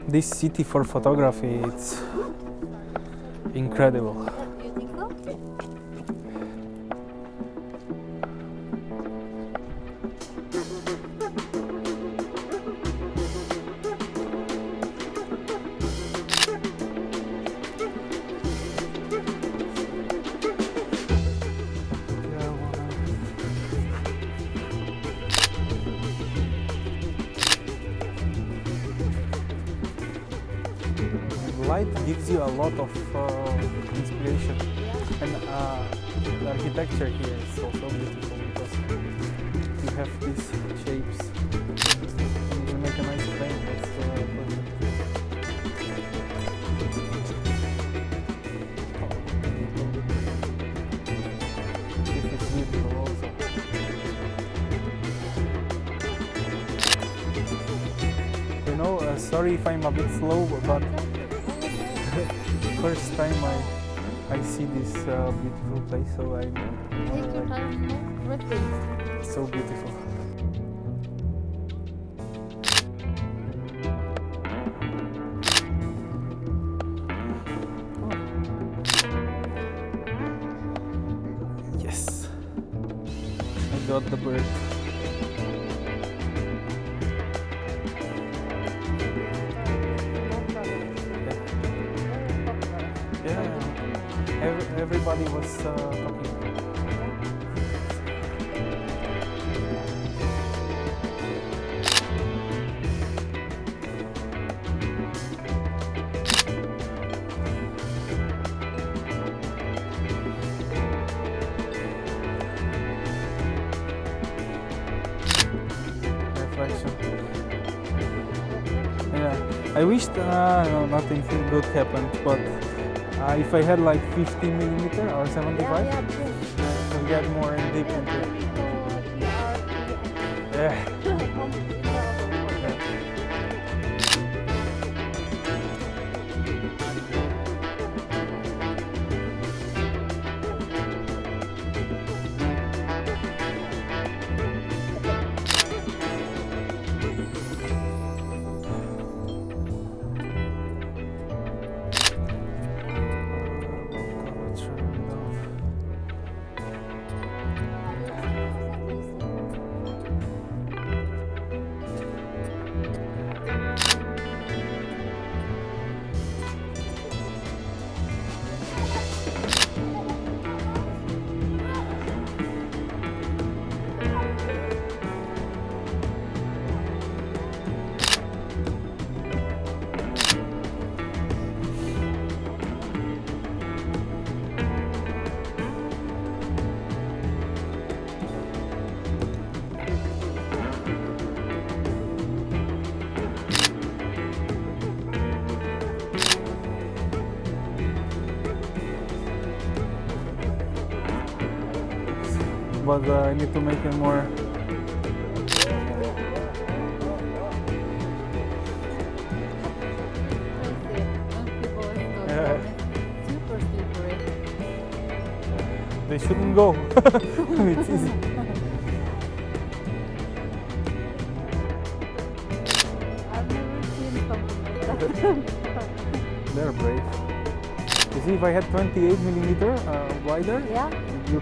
this city for photography, it's incredible. You think so? Light gives you a lot of inspiration, and the architecture here is also beautiful because you have these shapes and you make a nice frame. That's perfect. This is beautiful also. You know, sorry if I'm a bit slow, but first time I see this beautiful place, so Take your time, everything. so beautiful. Yes, I got the bird. Everybody was talking. Reflection. Yeah, I wished no, nothing good happened, but if I had like 50mm or 75, to get more in deep into it. Yeah. But I need to make it more. Yeah. Super slippery. They shouldn't go. It's easy. I've never seen something like that. They're brave. You see, if I had 28mm wider, Yeah. you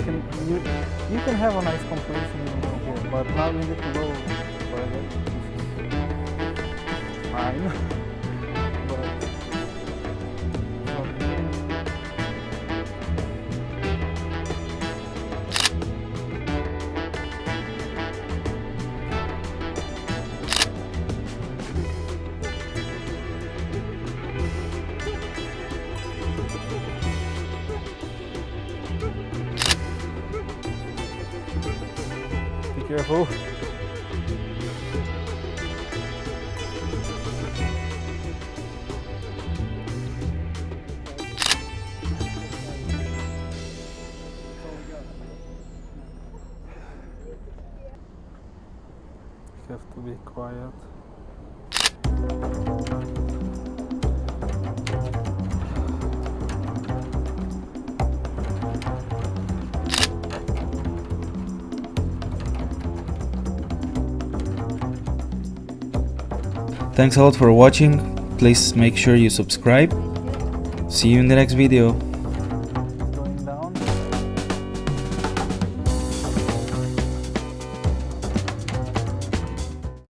can have a nice composition from here. But now we need to go further. Fine. Careful. You have to be quiet. Thanks a lot for watching. please make sure you subscribe. See you in the next video.